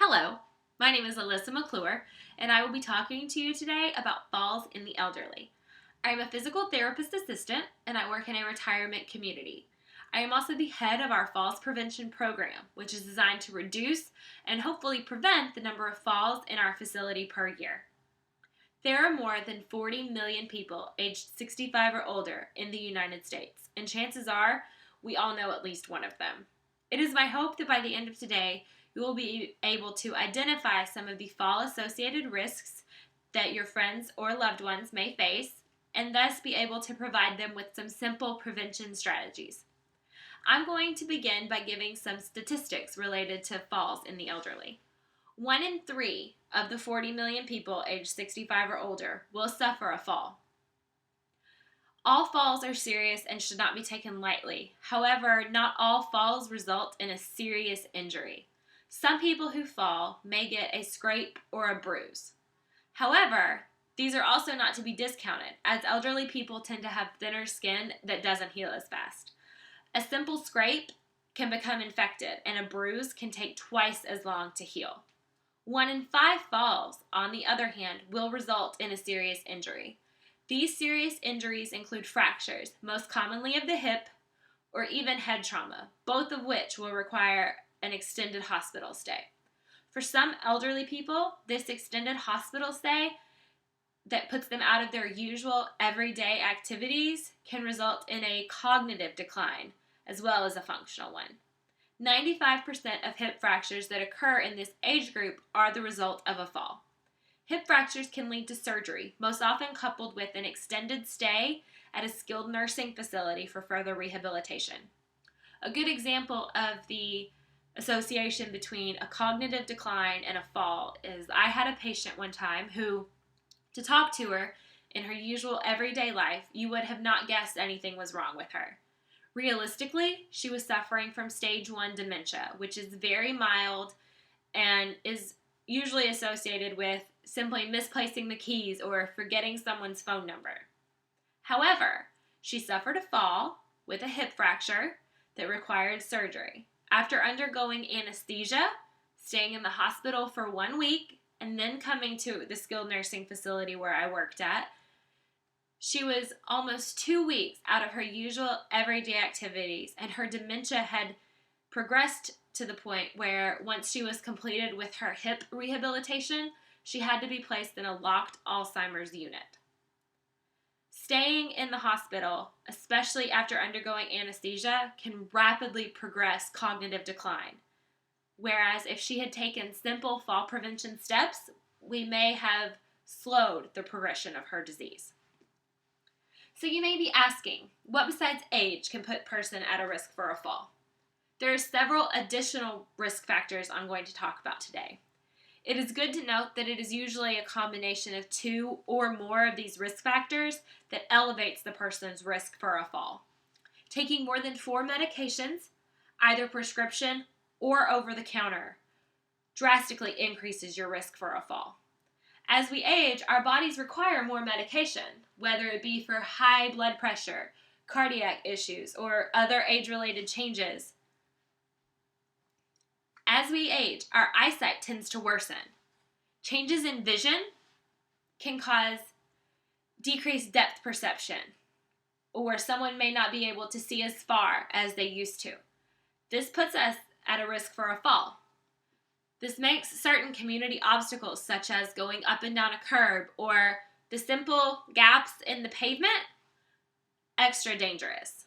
Hello, my name is Alyssa McClure, and I will be talking to you today about falls in the elderly. I am a physical therapist assistant, and I work in a retirement community. I am also the head of our falls prevention program, which is designed to reduce and hopefully prevent the number of falls in our facility per year. There are more than 40 million people aged 65 or older in the United States, and chances are we all know at least one of them. It is my hope that by the end of today, you will be able to identify some of the fall associated risks that your friends or loved ones may face, and thus be able to provide them with some simple prevention strategies. I'm going to begin by giving some statistics related to falls in the elderly. 1 in 3 of the 40 million people aged 65 or older will suffer a fall. All falls are serious and should not be taken lightly. However, not all falls result in a serious injury. Some people who fall may get a scrape or a bruise. However, these are also not to be discounted, as elderly people tend to have thinner skin that doesn't heal as fast. A simple scrape can become infected, and a bruise can take twice as long to heal. 1 in 5 falls, on the other hand, will result in a serious injury. These serious injuries include fractures, most commonly of the hip, or even head trauma, both of which will require an extended hospital stay. For some elderly people, this extended hospital stay that puts them out of their usual everyday activities can result in a cognitive decline as well as a functional one. 95% of hip fractures that occur in this age group are the result of a fall. Hip fractures can lead to surgery, most often coupled with an extended stay at a skilled nursing facility for further rehabilitation. A good example of the association between a cognitive decline and a fall is I had a patient one time who, to talk to her in her usual everyday life, you would have not guessed anything was wrong with her. Realistically, she was suffering from stage 1 dementia, which is very mild and is usually associated with simply misplacing the keys or forgetting someone's phone number. However, she suffered a fall with a hip fracture that required surgery. After undergoing anesthesia, staying in the hospital for 1 week, and then coming to the skilled nursing facility where I worked at, she was almost 2 weeks out of her usual everyday activities, and her dementia had progressed to the point where once she was completed with her hip rehabilitation, she had to be placed in a locked Alzheimer's unit. Staying in the hospital, especially after undergoing anesthesia, can rapidly progress cognitive decline. Whereas if she had taken simple fall prevention steps, we may have slowed the progression of her disease. So you may be asking, what besides age can put a person at a risk for a fall? There are several additional risk factors I'm going to talk about today. It is good to note that it is usually a combination of 2 or more of these risk factors that elevates the person's risk for a fall. Taking more than 4 medications, either prescription or over-the-counter, drastically increases your risk for a fall. As we age, our bodies require more medication, whether it be for high blood pressure, cardiac issues, or other age-related changes. As we age, our eyesight tends to worsen. Changes in vision can cause decreased depth perception, or someone may not be able to see as far as they used to. This puts us at a risk for a fall. This makes certain community obstacles, such as going up and down a curb or the simple gaps in the pavement, extra dangerous.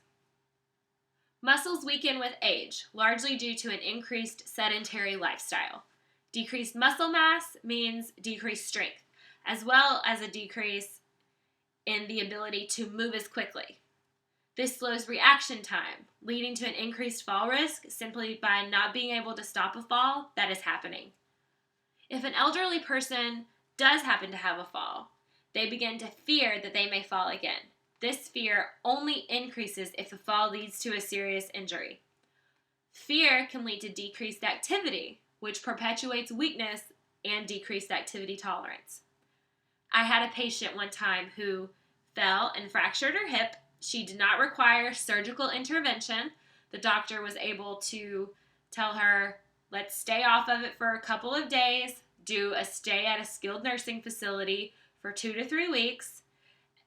Muscles weaken with age, largely due to an increased sedentary lifestyle. Decreased muscle mass means decreased strength, as well as a decrease in the ability to move as quickly. This slows reaction time, leading to an increased fall risk simply by not being able to stop a fall that is happening. If an elderly person does happen to have a fall, they begin to fear that they may fall again. This fear only increases if the fall leads to a serious injury. Fear can lead to decreased activity, which perpetuates weakness and decreased activity tolerance. I had a patient one time who fell and fractured her hip. She did not require surgical intervention. The doctor was able to tell her, Let's stay off of it for a couple of days, do a stay at a skilled nursing facility for 2 to 3 weeks,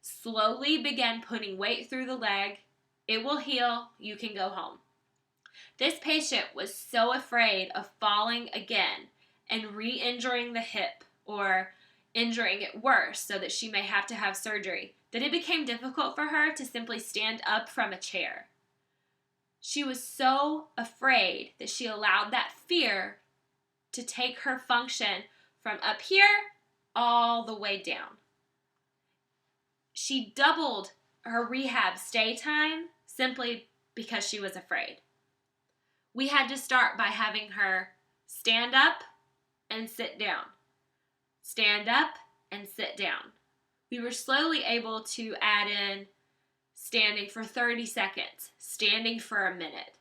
slowly begin putting weight through the leg. It will heal. You can go home. This patient was so afraid of falling again and re-injuring the hip or injuring it worse so that she may have to have surgery that it became difficult for her to simply stand up from a chair. She was so afraid that she allowed that fear to take her function from up here all the way down. She doubled her rehab stay time simply because she was afraid. We had to start by having her stand up and sit down. Stand up and sit down. We were slowly able to add in standing for 30 seconds, standing for a minute,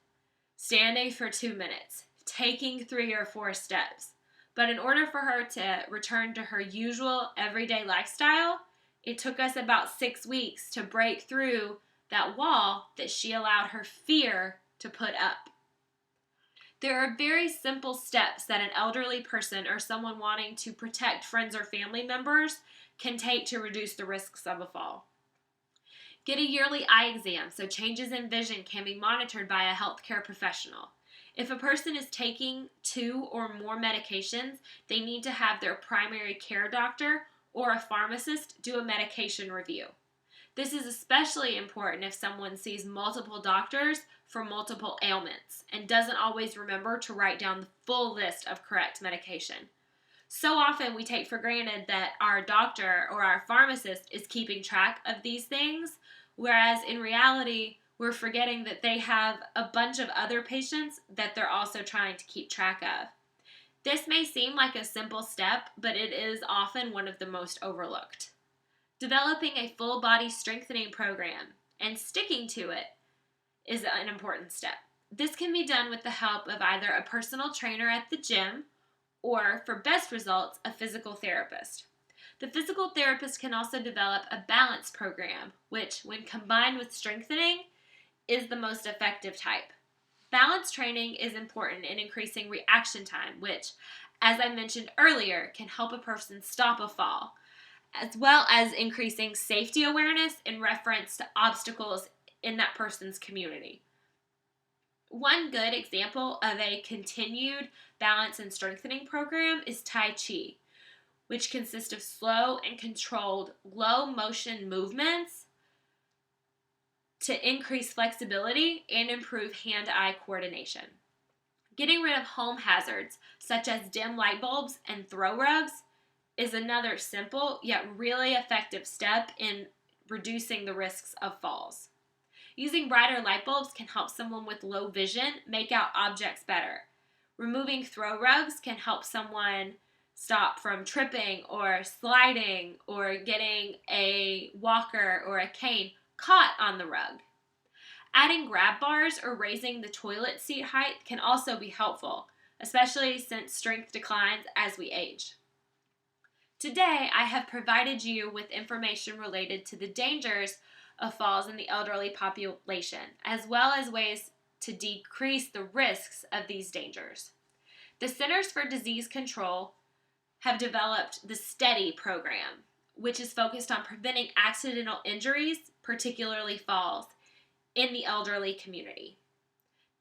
standing for 2 minutes, taking 3 or 4 steps. But in order for her to return to her usual everyday lifestyle, it took us about 6 weeks to break through that wall that she allowed her fear to put up. There are very simple steps that an elderly person or someone wanting to protect friends or family members can take to reduce the risks of a fall. Get a yearly eye exam so changes in vision can be monitored by a healthcare professional. If a person is taking 2 or more medications, they need to have their primary care doctor or a pharmacist do a medication review. This is especially important if someone sees multiple doctors for multiple ailments and doesn't always remember to write down the full list of correct medication. So often we take for granted that our doctor or our pharmacist is keeping track of these things, whereas in reality, we're forgetting that they have a bunch of other patients that they're also trying to keep track of. This may seem like a simple step, but it is often one of the most overlooked. Developing a full body strengthening program and sticking to it is an important step. This can be done with the help of either a personal trainer at the gym or, for best results, a physical therapist. The physical therapist can also develop a balance program, which, when combined with strengthening, is the most effective type. Balance training is important in increasing reaction time, which, as I mentioned earlier, can help a person stop a fall, as well as increasing safety awareness in reference to obstacles in that person's community. One good example of a continued balance and strengthening program is Tai Chi, which consists of slow and controlled low motion movements to increase flexibility and improve hand-eye coordination. Getting rid of home hazards such as dim light bulbs and throw rugs is another simple yet really effective step in reducing the risks of falls. Using brighter light bulbs can help someone with low vision make out objects better. Removing throw rugs can help someone stop from tripping or sliding or getting a walker or a cane caught on the rug. Adding grab bars or raising the toilet seat height can also be helpful, especially since strength declines as we age. Today, I have provided you with information related to the dangers of falls in the elderly population, as well as ways to decrease the risks of these dangers. The Centers for Disease Control have developed the STEADY program, which is focused on preventing accidental injuries, particularly falls, in the elderly community.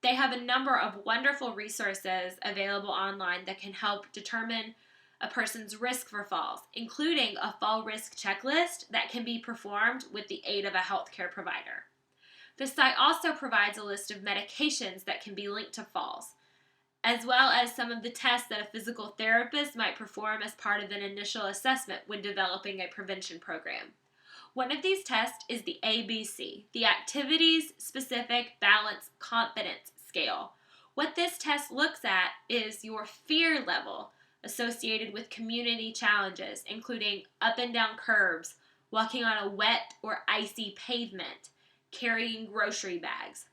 They have a number of wonderful resources available online that can help determine a person's risk for falls, including a fall risk checklist that can be performed with the aid of a healthcare provider. The site also provides a list of medications that can be linked to falls, as well as some of the tests that a physical therapist might perform as part of an initial assessment when developing a prevention program. One of these tests is the ABC, the Activities Specific Balance Confidence Scale. What this test looks at is your fear level associated with community challenges, including up and down curbs, walking on a wet or icy pavement, carrying grocery bags.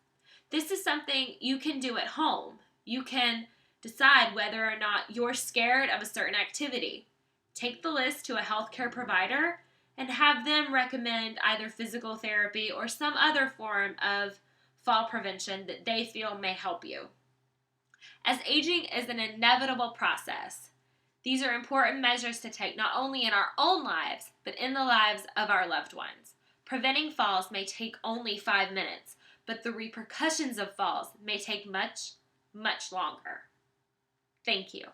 This is something you can do at home. You can decide whether or not you're scared of a certain activity. Take the list to a healthcare provider and have them recommend either physical therapy or some other form of fall prevention that they feel may help you. As aging is an inevitable process, these are important measures to take not only in our own lives, but in the lives of our loved ones. Preventing falls may take only 5 minutes, but the repercussions of falls may take much, much longer. Thank you.